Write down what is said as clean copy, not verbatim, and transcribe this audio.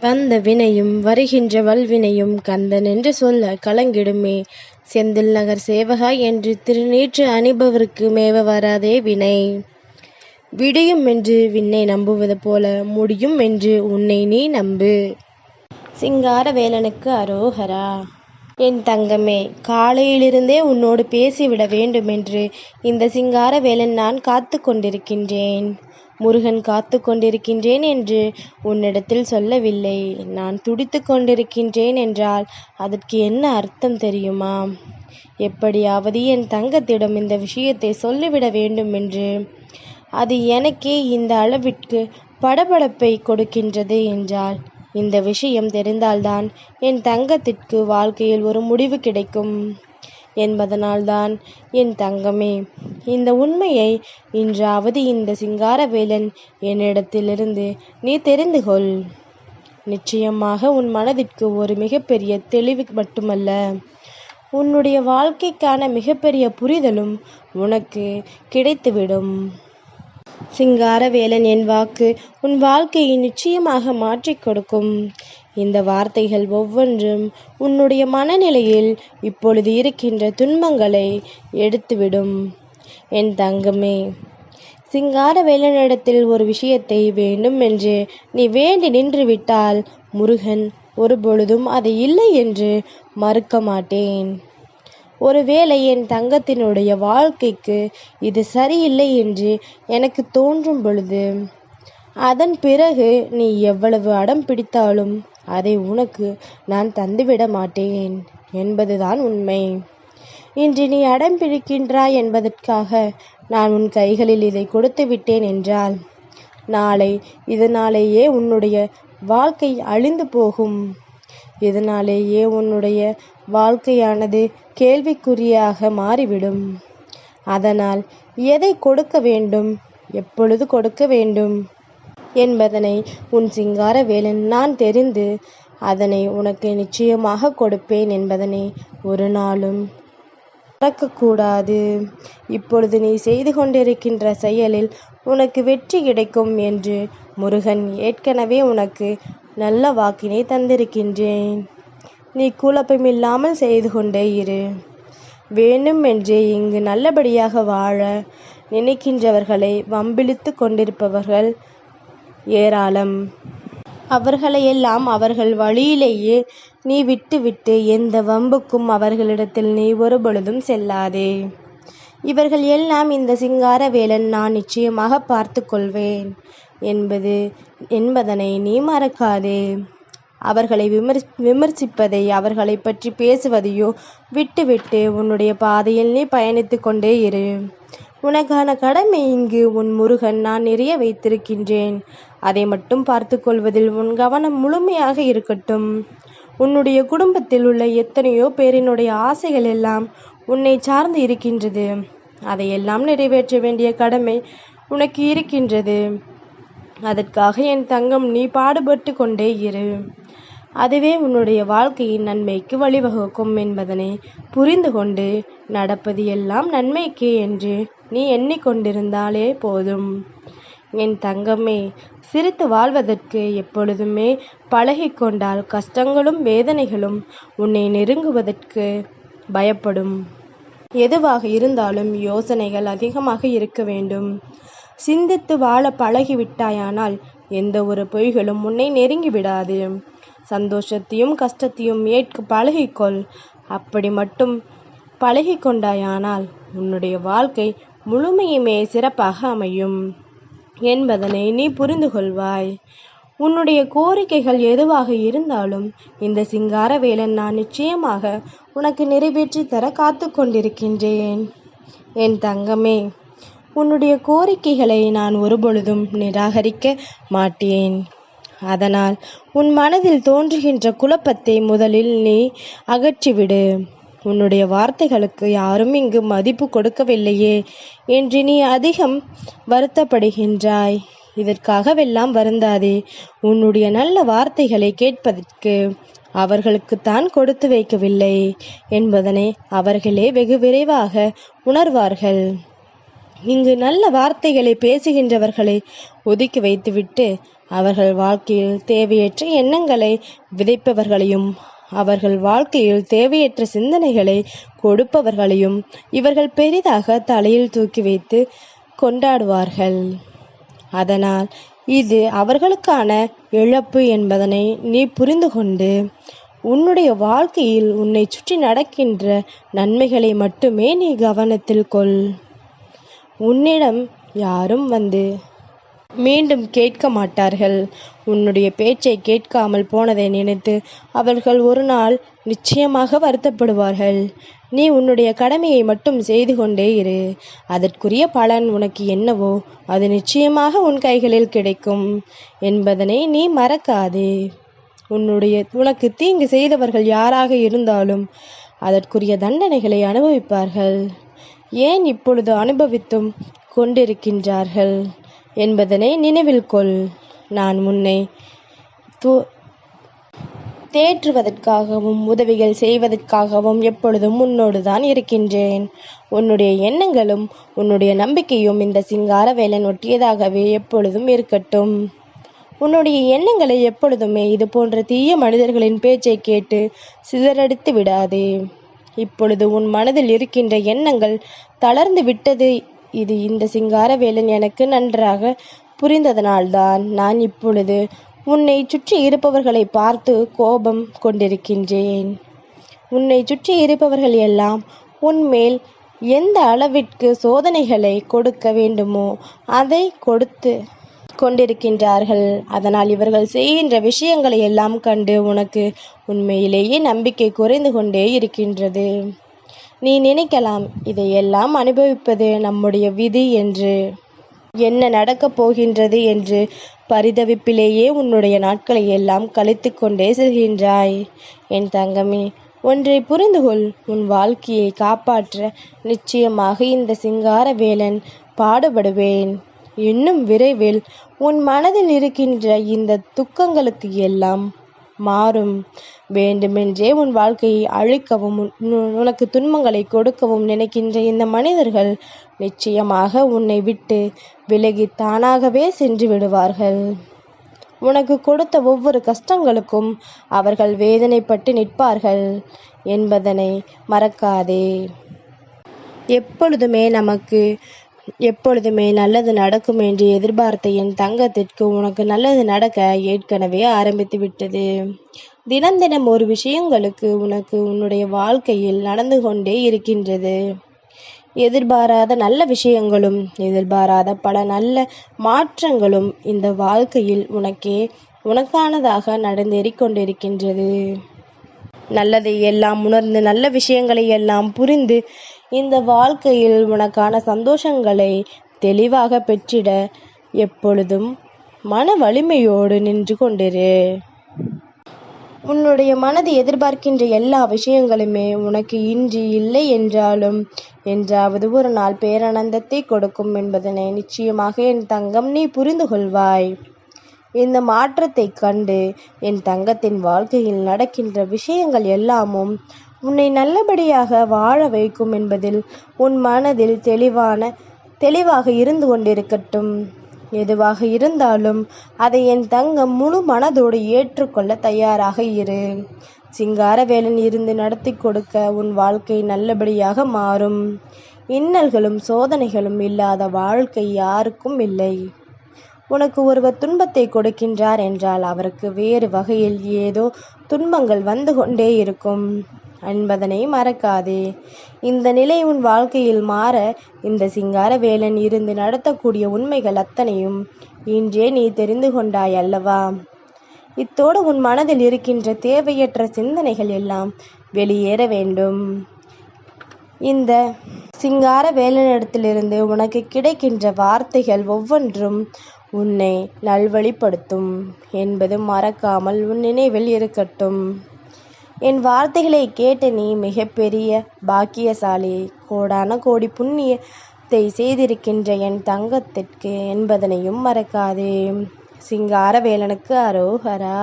வந்த வினையும் வருகின்ற வல்வினையும் கந்தன் என்று சொல்ல கலங்கிடுமே. செந்தில் நகர் சேவகா என்று திருநீற்று அணிபவருக்கு மேவ வராதே வினை. விடியும் என்று விண்ணை நம்புவது போல முடியும் என்று உன்னை நீ நம்பு. சிங்கார வேலனுக்கு அரோகரா. என் தங்கமே, காலையிலிருந்தே உன்னோடு பேசிவிட வேண்டுமென்று இந்த சிங்கார வேலன் நான் காத்து கொண்டிருக்கின்றேன். முருகன் காத்து கொண்டிருக்கின்றேன் என்று உன்னிடத்தில் சொல்லவில்லை. நான் துடித்து கொண்டிருக்கின்றேன் என்றால் அதற்கு என்ன அர்த்தம் தெரியுமா? எப்படியாவது என் தங்கத்திடம் இந்த விஷயத்தை சொல்லிவிட வேண்டும் என்று. அது எனக்கே இந்த அளவிற்கு படபடப்பை கொடுக்கின்றது என்றால் இந்த விஷயம் தெரிந்தால்தான் என் தங்கத்திற்கு வாழ்க்கையில் ஒரு முடிவு கிடைக்கும் என்பதனால்தான் என் தங்கமே, இந்த உண்மையை இன்றாவது இந்த சிங்காரவேலன் என்னிடத்திலிருந்து நீ தெரிந்து கொள். நிச்சயமாக உன் மனதிற்கு ஒரு மிகப்பெரிய தெளிவு மட்டுமல்ல, உன்னுடைய வாழ்க்கைக்கான மிகப்பெரிய புரிதலும் உனக்கு கிடைத்துவிடும். சிங்காரவேலன் என் வாக்கு உன் வாழ்க்கையை நிச்சயமாக மாற்றிக் கொடுக்கும். இந்த வார்த்தைகள் ஒவ்வொன்றும் உன்னுடைய மனநிலையில் இப்பொழுது இருக்கின்ற துன்பங்களை எடுத்துவிடும். என் தங்கமே, சிங்காரவேலனிடத்தில் ஒரு விஷயத்தை வேண்டும் என்று நீ வேண்டி நின்று விட்டால் முருகன் ஒருபொழுதும் அதை இல்லை என்று மறுக்க மாட்டேன். ஒருவேளை என் தங்கத்தினுடைய வாழ்க்கைக்கு இது சரியில்லை என்று எனக்கு தோன்றும் பொழுது அதன் பிறகு நீ எவ்வளவு அடம் பிடித்தாலும் அதை உனக்கு நான் தந்துவிட மாட்டேன் என்பதுதான் உண்மை. இன்று நீ அடம் பிடிக்கின்றாய் என்பதற்காக நான் உன் கைகளில் இதை கொடுத்து விட்டேன் என்றால் நாளை இதனாலேயே உன்னுடைய வாழ்க்கை அழிந்து போகும். இதனாலேயே உன்னுடைய வாழ்க்கையானது கேள்விக்குறியாக மாறிவிடும். அதனால் எதை கொடுக்க வேண்டும், எப்பொழுது கொடுக்க வேண்டும் என்பதனை உன் சிங்காரவேலன் நான் தெரிந்து அதனை உனக்கு நிச்சயமாக கொடுப்பேன் என்பதனை ஒரு நாளும் மறக்கக்கூடாது. இப்பொழுது நீ செய்து கொண்டிருக்கின்ற செயலில் உனக்கு வெற்றி கிடைக்கும் என்று முருகன் ஏற்கனவே உனக்கு நல்ல வாக்கினை தந்திருக்கின்றேன். நீ குழப்பமில்லாமல் செய்து கொண்டே இரு. வேண்டுமென்றே இங்கு நல்லபடியாக வாழ நினைக்கின்றவர்களை வம்பிழுத்து கொண்டிருப்பவர்கள் ஏராளம். அவர்களையெல்லாம் அவர்கள் வழியிலேயே நீ விட்டுவிட்டு எந்த வம்புக்கும் அவர்களிடத்தில் நீ ஒருபொழுதும் செல்லாதே. இவர்கள் எல்லாம் இந்த சிங்காரவேலன் நான் நிச்சயமாக பார்த்து கொள்வேன் என்பதனை நீ மறக்காதே. அவர்களை விமர்சிப்பதை அவர்களை பற்றி பேசுவதையோ விட்டுவிட்டு உன்னுடைய பாதையில் நீ பயணித்து கொண்டே இரு. உனக்கான கடமை இங்கு உன் முருகன் நான் நிறைய வைத்திருக்கின்றேன். அதை மட்டும் பார்த்து கொள்வதில் உன் கவனம் முழுமையாக இருக்கட்டும். உன்னுடைய குடும்பத்தில் உள்ள எத்தனையோ பேரினுடைய ஆசைகள் எல்லாம் உன்னை சார்ந்து இருக்கின்றது. அதையெல்லாம் நிறைவேற்ற வேண்டிய கடமை உனக்கு இருக்கின்றது. அதற்காக என் தங்கம் நீ பாடுபட்டு கொண்டே இரு. அதுவே உன்னுடைய வாழ்க்கையின் நன்மைக்கு வழிவகுக்கும் என்பதனை புரிந்து கொண்டு நடப்பது எல்லாம் நன்மைக்கே என்று நீ எண்ணிக்கொண்டிருந்தாலே போதும். என் தங்கமே, சிரித்து வாழ்வதற்கு எப்பொழுதுமே பழகிக்கொண்டால் கஷ்டங்களும் வேதனைகளும் உன்னை நெருங்குவதற்கு பயப்படும். எதுவாக இருந்தாலும் யோசனைகள் அதிகமாக இருக்க வேண்டும். சிந்தித்து வாழ பழகிவிட்டாயானால் எந்த ஒரு பொய்களும் உன்னை நெருங்கிவிடாது. சந்தோஷத்தையும் கஷ்டத்தையும் ஏற்க பழகிக்கொள். அப்படி மட்டும் பழகிக்கொண்டாயானால் உன்னுடைய வாழ்க்கை முழுமையுமே சிறப்பாக அமையும் என்பதனை நீ புரிந்து கொள்வாய். உன்னுடைய கோரிக்கைகள் எதுவாக இருந்தாலும் இந்த சிங்காரவேலன் நான் நிச்சயமாக உனக்கு நிறைவேற்றி தர காத்து கொண்டிருக்கின்றேன். என் தங்கமே, உன்னுடைய கோரிக்கைகளை நான் ஒருபொழுதும் நிராகரிக்க மாட்டேன். அதனால் உன் மனதில் தோன்றுகின்ற குழப்பத்தை முதலில் நீ அகற்றிவிடு. உன்னுடைய வார்த்தைகளுக்கு யாரும் இங்கு மதிப்பு கொடுக்கவில்லையே என்று நீ அதிகம் வருத்தப்படுகின்றாய். இதற்காகவெல்லாம் வருந்தாதே. உன்னுடைய நல்ல வார்த்தைகளை கேட்பதற்கு அவர்களுக்குத்தான் கொடுத்து வைக்கவில்லை என்பதனை அவர்களே வெகு விரைவாக உணர்வார்கள். இங்கு நல்ல வார்த்தைகளை பேசுகின்றவர்களை ஒதுக்கி வைத்துவிட்டு அவர்கள் வாழ்க்கையில் தேவையற்ற எண்ணங்களை விதைப்பவர்களையும் அவர்கள் வாழ்க்கையில் தேவையற்ற சிந்தனைகளை கொடுப்பவர்களையும் இவர்கள் பெரிதாக தலையில் தூக்கி வைத்து கொண்டாடுவார்கள். அதனால் இது அவர்களுக்கான இழப்பு என்பதனை நீ புரிந்து கொண்டு உன்னுடைய வாழ்க்கையில் உன்னை சுற்றி நடக்கின்ற நன்மைகளை மட்டுமே நீ கவனத்தில் கொள். உன்னிடம் யாரும் வந்து மீண்டும் கேட்க மாட்டார்கள். உன்னுடைய பேச்சை கேட்காமல் போனதை நினைத்து அவர்கள் ஒரு நாள் நிச்சயமாக வருத்தப்படுவார்கள். நீ உன்னுடைய கடமையை மட்டும் செய்து கொண்டே இரு. அதற்குரிய பலன் உனக்கு என்னவோ அது நிச்சயமாக உன் கைகளில் கிடைக்கும் என்பதனை நீ மறக்காதே. உனக்கு தீங்கு செய்தவர்கள் யாராக இருந்தாலும் அதற்குரிய தண்டனைகளை அனுபவிப்பார்கள். ஏன் இப்பொழுது அனுபவித்தும் கொண்டிருக்கின்றார்கள் என்பதனை நினைவில் கொள். நான் உன்னை தேற்றுவதற்காகவும் உதவிகள் செய்வதற்காகவும் எப்பொழுதும் உன்னோடுதான் இருக்கின்றேன். உன்னுடைய எண்ணங்களும் உன்னுடைய நம்பிக்கையும் இந்த சிங்காரவேலன் ஒட்டியதாகவே எப்பொழுதும் இருக்கட்டும். உன்னுடைய எண்ணங்களை எப்பொழுதுமே இது போன்ற தீய மனிதர்களின் பேச்சை கேட்டு சிதறடித்து விடாதே. இப்பொழுது உன் மனதில் இருக்கின்ற எண்ணங்கள் தளர்ந்து விட்டது. இது இந்த சிங்காரவேலன் எனக்கு நன்றாக புரிந்ததனால்தான் நான் இப்பொழுது உன்னை சுற்றி இருப்பவர்களை பார்த்து கோபம் கொண்டிருக்கின்றேன். உன்னை சுற்றி இருப்பவர்கள் எல்லாம் உன்மேல் எந்த அளவிற்கு சோதனைகளை கொடுக்க வேண்டுமோ அதை கொடுத்து கொண்டிருக்கின்றார்கள். அதனால் இவர்கள் செய்கின்ற விஷயங்களை எல்லாம் கண்டு உனக்கு உண்மையிலேயே நம்பிக்கை குறைந்து கொண்டே இருக்கின்றது. நீ நினைக்கலாம் இதையெல்லாம் அனுபவிப்பது நம்முடைய விதி என்று. என்ன நடக்கப் போகின்றது என்று பரிதவிப்பிலேயே உன்னுடைய நாட்களை எல்லாம் கழித்து கொண்டே செல்கின்றாய். என் தங்கமே, ஒன்றை புரிந்துகொள். உன் வாழ்க்கையை காப்பாற்ற நிச்சயமாக இந்த சிங்காரவேலன் பாடுபடுவேன். இன்னும் விரைவில் உன் மனதில் இருக்கின்ற இந்த துக்கங்களுக்கு எல்லாம் மாறும். வேண்டுமென்றே உன் வாழ்க்கையை அழிக்கவும் உனக்கு துன்பங்களை கொடுக்கவும் நினைக்கின்ற இந்த மனிதர்கள் நிச்சயமாக உன்னை விட்டு விலகி தானாகவே சென்று விடுவார்கள். உனக்கு கொடுத்த ஒவ்வொரு கஷ்டங்களுக்கும் அவர்கள் வேதனைப்பட்டு நிற்பார்கள் என்பதனை மறக்காதே. எப்பொழுதுமே நல்லது நடக்கும் என்று எதிர்பார்த்த என் தங்கத்திற்கு உனக்கு நல்லது நடக்க ஏற்கனவே ஆரம்பித்து விட்டது. தினம் தினம் ஒரு விஷயங்களுக்கு உனக்கு உன்னுடைய வாழ்க்கையில் நடந்து கொண்டே இருக்கின்றது. எதிர்பாராத நல்ல விஷயங்களும் எதிர்பாராத பல நல்ல மாற்றங்களும் இந்த வாழ்க்கையில் உனக்கானதாக நடந்தேறிக் கொண்டிருக்கின்றது. நல்லதை எல்லாம் உணர்ந்து நல்ல விஷயங்களை எல்லாம் புரிந்து இந்த வாழ்க்கையில் உனக்கான சந்தோஷங்களை தெளிவாக பெற்றிட எப்பொழுதும் மன வலிமையோடு நின்று கொண்டிரு. உன்னுடைய மனது எதிர்பார்க்கின்ற எல்லா விஷயங்களுமே உனக்கு இன்று இல்லை என்றாலும் என்றாவது ஒரு நாள் பேரானந்தத்தை கொடுக்கும் என்பதனை நிச்சயமாக என் தங்கம் நீ புரிந்து கொள்வாய். இந்த மாற்றத்தை கண்டு என் தங்கத்தின் வாழ்க்கையில் நடக்கின்ற விஷயங்கள் எல்லாமும் உன்னை நல்லபடியாக வாழ வைக்கும் என்பதில் உன் மனதில் தெளிவாக இருந்து கொண்டிருக்கட்டும். எதுவாக இருந்தாலும் அதை என் தங்கம் முழு மனதோடு ஏற்றுக்கொள்ள தயாராக இரு. சிங்காரவேலன் இருந்து நடத்தி கொடுக்க உன் வாழ்க்கை நல்லபடியாக மாறும். இன்னல்களும் சோதனைகளும் இல்லாத வாழ்க்கை யாருக்கும் இல்லை. உனக்கு ஒருவர் துன்பத்தை கொடுக்கின்றார் என்றால் அவருக்கு வேறு வகையில் ஏதோ துன்பங்கள் வந்து கொண்டே இருக்கும் என்பதனை மறக்காதே. இந்த நிலை உன் வாழ்க்கையில் மாற இந்த சிங்காரவேலன் இருந்து நடத்தக்கூடிய உண்மைகள் அத்தனையும் இன்றே நீ தெரிந்து கொண்டாய் அல்லவா? இத்தோடு உன் மனதில் இருக்கின்ற தேவையற்ற சிந்தனைகள் எல்லாம் வெளியேற வேண்டும். இந்த சிங்காரவேலனிடத்திலிருந்து உனக்கு கிடைக்கின்ற வார்த்தைகள் ஒவ்வொன்றும் உன்னை நல்வழிப்படுத்தும் என்பது மறக்காமல் உன் நினைவில் இருக்கட்டும். என் வார்த்தைகளை கேட்ட நீ மிகப்பெரிய பாக்கியசாலி. கோடான கோடி புண்ணியத்தை செய்திருக்கின்ற என் தங்கத்திற்கு என்பதனையும் மறக்காதே. சிங்காரவேலனுக்கு அரோகரா.